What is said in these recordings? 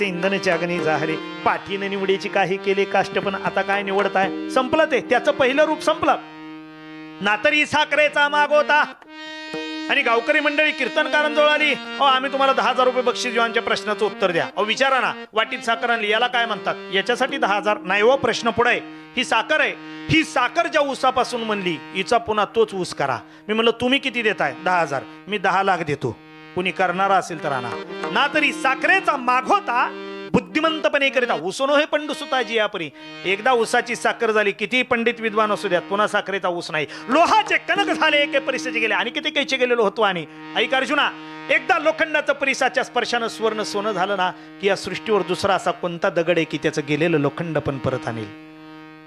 इंधनाची अग्नी जाहले, पाठीने निवडीची काही केले काष्ट, पण आता काय निवडताय? संपलं ते, त्याचं पहिलं रूप संपलं. नातरी साखरेचा मागोता आणि गावकरी मंडळी कीर्तनकारांजवळ आली. आम्ही तुम्हाला 10,000 रुपये बक्षीस देऊ, आमच्या प्रश्नाचं उत्तर द्या. विचारा ना, वाटीत साखर आणली, याला काय म्हणतात? याच्यासाठी 10,000 नाही हो, प्रश्न पुढे. ही साखर आहे, ही साखर ज्या ऊसापासून म्हणली, हिचा पुन्हा तोच ऊस करा. मी म्हणलं तुम्ही किती देताय? 10,000. मी 10 लाख देतो, कुणी करणारा असेल तर आणा. ना तरी साखरेचा मागोता बुद्धिमंतपणे करिता उसनो हे पंडू सुताजी यापरी. एकदा ऊसाची साखर झाली, किती पंडित विद्वान असू द्यात, पुन्हा साखरेचा ऊस नाही. लोहाचे कणक झाले, एके परिसाचे गेले, आणि किती कैचे गेलेलो होतो. आणि ऐक अर्जुना, एकदा लोखंडाचं परिसाच्या स्पर्शानं स्वर्ण सोनं झालं ना, की या सृष्टीवर दुसरा असा कोणता दगड आहे की त्याचं गेलेलं लोखंड पण परत आणेल.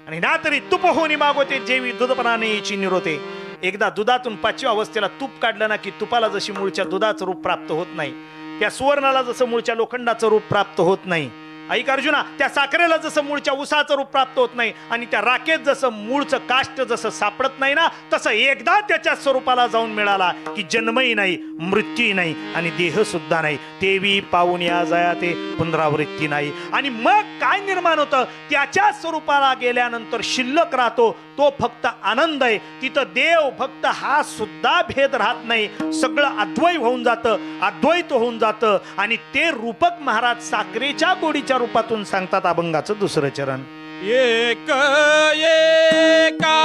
आणि ना तरी तुप होणी मागवते, जेवी दूधपणाने याची निरोते. एकदा दुधातून 5व्या अवस्थेला तूप काढलं ना, की तुपाला जशी मूळच्या दुधाचं रूप प्राप्त होत नाही, त्या सुवर्णाला जसं मूळच्या लोखंडाचं रूप प्राप्त होत नाही, ऐक अर्जुना, त्या साखरेला जसं मूळच्या उसाचं रूप प्राप्त होत नाही, आणि त्या राखेत जसं मूळचं काष्ट जसं सापडत नाही ना, तसं एकदा त्याच्या स्वरूपाला जाऊन मिळाला की जन्मही नाही, मृत्यूही नाही, आणि देह सुद्धा नाही. तेवी पाहून या जया ते पुनरावृत्ती नाही. आणि मग काय निर्माण होतं? त्याच्या स्वरूपाला गेल्यानंतर शिल्लक राहतो तो फक्त आनंद आहे. तिथं देव भक्त हा सुद्धा भेद राहत नाही, सगळं अद्वैत होऊन जातं, अद्वैत होऊन जातं. आणि ते रूपक महाराज साखरेच्या गोडीच्या रूपातून सांगतात अभंगाचं दुसरं चरण. एक एका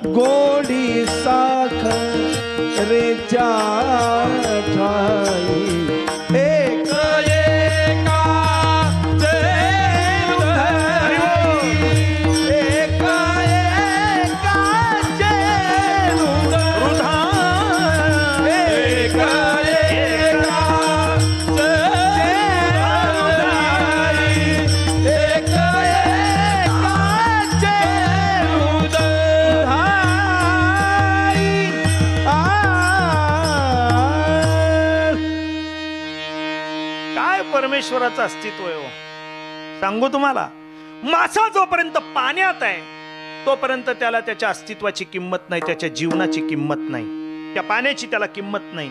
गोडी साखरेच्या ठाई एक एका परमेश्वराचं अस्तित्व आहे. सांगू तुम्हाला, मासा जोपर्यंत पाण्यात आहे तोपर्यंत त्याला त्याच्या अस्तित्वाची किंमत नाही, त्याच्या जीवनाची किंमत नाही, त्या पाण्याची त्याला किंमत नाही.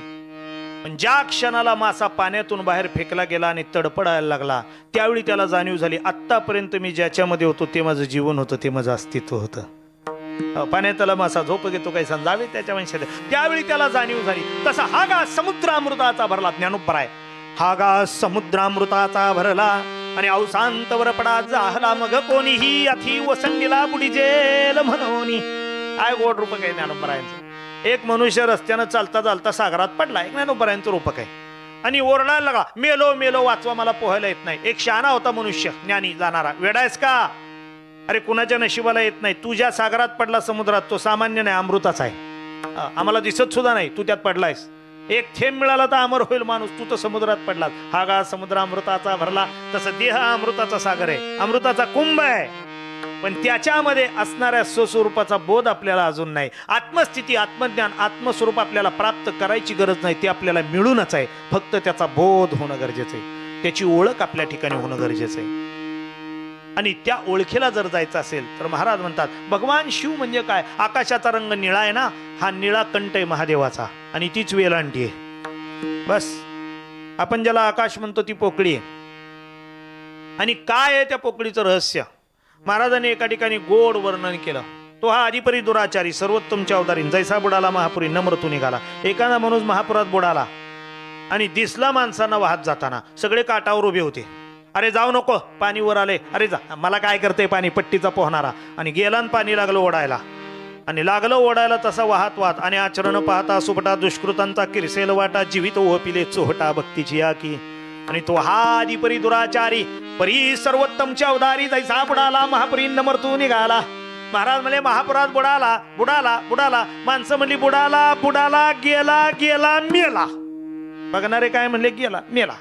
पण ज्या क्षणाला मासा पाण्यातून बाहेर फेकला गेला आणि तडफडायला लागला, त्यावेळी त्याला जाणीव झाली, आत्तापर्यंत मी ज्याच्यामध्ये होतो ते माझं जीवन होतं, ते माझं अस्तित्व होतं. पाण्यातला मासा झोप घेतो काही समजावे त्याच्या वंशात, त्यावेळी त्याला जाणीव झाली. तसा हा गा समुद्रामृताचा भरला, ज्ञानोपराय. हा गा समुद्रामृताचा भरला आणि अवसांतवर पडा जाहला, मग कोणीही अथी वसंडीला बुडी जेल म्हणून. काय गोड रूपक आहे ज्ञानोपरायांचं. एक मनुष्य रस्त्यानं चालता चालता सागरात पडला, एक ज्ञानोपरायांचं रूपक आहे, आणि ओरडायला लागला, मेलो मेलो वाचवा, मला पोहायला येत नाही. एक शहाणा होता मनुष्य, ज्ञानी जाणारा, वेडायस का? अरे कुणाच्या नशिबाला येत नाही, तू ज्या सागरात पडला समुद्रात तो सामान्य नाही, अमृताचा आहे. आम्हाला दिसत सुद्धा नाही, तू त्यात पडलायस. एक थेंब मिळाला तर अमर होईल माणूस, तू तर समुद्रात पडलास. हा गा समुद्र अमृताचा भरला, तसं देह अमृताचा सागर आहे, अमृताचा कुंभ आहे. पण त्याच्यामध्ये असणाऱ्या स्वस्वरूपाचा बोध आपल्याला अजून नाही. आत्मस्थिती, आत्मज्ञान, आत्मस्वरूप आपल्याला प्राप्त करायची गरज नाही, ते आपल्याला मिळूनच आहे. फक्त त्याचा बोध होणं गरजेचं आहे, त्याची ओळख आपल्या ठिकाणी होणं गरजेचं आहे. आणि त्या ओळखीला जर जायचं असेल तर महाराज म्हणतात भगवान शिव म्हणजे काय? आकाशाचा रंग निळा आहे ना, हा निळा कंठ आहे महादेवाचा, आणि तीच वेलांटी आहे. बस, आपण ज्याला आकाश म्हणतो ती पोकळी आहे. आणि काय आहे त्या पोकळीचं रहस्य? महाराजांनी एका ठिकाणी गोड वर्णन केलं. तो हा आदिपरी दुराचारी सर्वोत्तमच्या अवतारी जैसा बुडाला महापुरी नम्रतू निघाला. एखादा माणूस महापुरात बुडाला आणि दिसला माणसांना वाहत जाताना, सगळे काठावर उभे होते. अरे जाऊ नको, पाणी वर आले. अरे जा, मला काय करते पाणी, पट्टीचा पोहणारा. आणि गेला आणि पाणी लागलं ओढायला, आणि लागलं ओढायला तसा वाहत वाहत. आणि आचरण पाहता सुपटा दुष्कृतांचा किरसेल वाटा, जीवित ओहपिले चोहटा भक्तीची या की. आणि तो हा आदिपरी दुराचारी परी सर्वोत्तमच्या अवतारी जैसा बुडाला महापुरी नमरतू निघाला. महाराज म्हणले महापुरात बुडाला बुडाला बुडाला. माणसं म्हणली बुडाला बुडाला, गेला गेला मेला. बघणारे काय म्हणले? गेला मेला.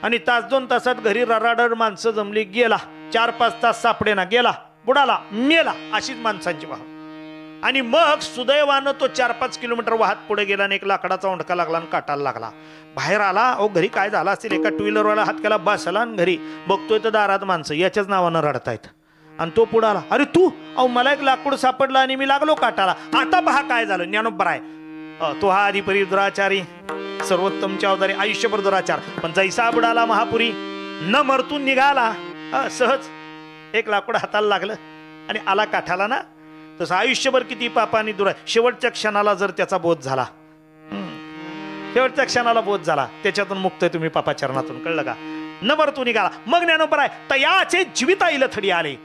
आणि तास 2 तासात घरी रराडर माणसं जमली. गेला 4-5 तास सापडे ना, गेला बुडाला मेला. अशीच माणसांची वाह. आणि मग सुदैवानं तो 4-5 किलोमीटर वाहत पुढे गेला आणि एक लाकडाचा ओंडका लागला आणि काटाला लागला. बाहेर आला. अहो घरी काय झालं असेल, एका 2 व्हीलरवाला हात केला, बसला आणि घरी बघतोय तर दारात माणसं याच्याच नावानं रडतायत. आणि तो पुढे आला. अरे तू? अहो मला एक लाकूड सापडलं आणि मी लागलो काटाला. आता पहा काय झालं. ज्ञानोबा आहे तो हा आदिपरी दुराचारी सर्वोत्तमच्या अवतारी, आयुष्यभर दुराचार. पण जैसा बुडाला महापुरी न मरतून निघाला. सहज एक लाकूड हाताला लागलं आणि आला काठाला ना. तसं आयुष्यभर किती पापानी दुरा, शेवटच्या क्षणाला जर त्याचा बोध झाला, शेवटच्या क्षणाला बोध झाला, त्याच्यातून मुक्त आहे तुम्ही पापाचरणातून. कळलं का? न मरतून निघाला. मग ज्ञानोबा आहे तयाचे जीविता इल थडी आले.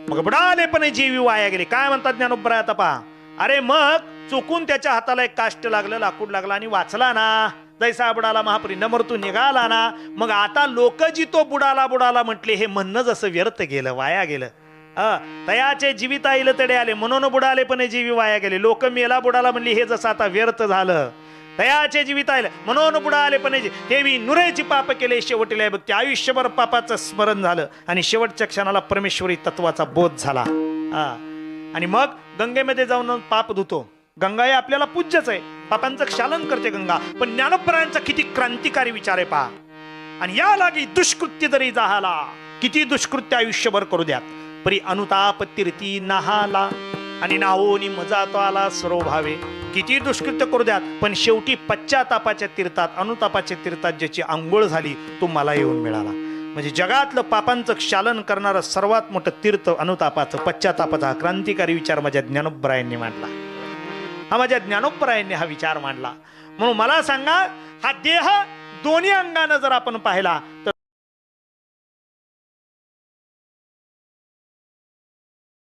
मग बुडाले पण जीवी वाया गेले. काय म्हणतात ज्ञानोबा आता पहा. अरे मग चुकून त्याच्या हाताला एक काष्ट लागलं, लाकूड लागला आणि वाचला ना. जैसा बुडाला महापुरी न मरतून निघाला ना. मग आता लोक जी तो बुडाला बुडाला म्हटले, हे म्हणणं जसं व्यर्थ गेलं, वाया गेलं. तयाचे जीविता इल तडे आले, म्हणून बुडाले पण जीवी वाया गेले. लोक मेला बुडाला म्हणली, हे जसं आता व्यर्थ झालं. तयाचे जीविता इल म्हणून बुडाले पण तेवी नुरेची पाप केले, शेवटीला भक्ती. आयुष्यभर पापाचं स्मरण झालं आणि शेवटच्या क्षणाला परमेश्वरी तत्वाचा बोध झाला. आणि मग गंगेमध्ये जाऊन पाप धुतो. गंगा हे आपल्याला पूज्यच आहे, पापांचं क्षालन करते गंगा. पण ज्ञानोबरायांचा किती क्रांतिकारी विचार आहे पहा. आणि या लागी दुष्कृत्य जरी जाहाला, किती दुष्कृत्य आयुष्यभर करू द्यात, परी अनुताप तीर्थी नाहाला. आणि नाहोनी मजा तो आला सर्व भावे. किती दुष्कृत्य करू द्यात, पण शेवटी पश्चातापाच्या तीर्थात, अनुतापाच्या तीर्थात ज्याची आंघोळ झाली तो मला येऊन मिळाला. म्हणजे जगातलं पापांचं क्षालन करणारं सर्वात मोठं तीर्थ अनुतापाचं, पश्चातापाचा क्रांतिकारी विचार माझ्या ज्ञानोबरायांनी मांडला. हा माझ्या ज्ञानोबरायांनी हा विचार मांडला. म्हणून मला सांगा, हा देह दोन्ही अंगानं जर आपण पाहिला तर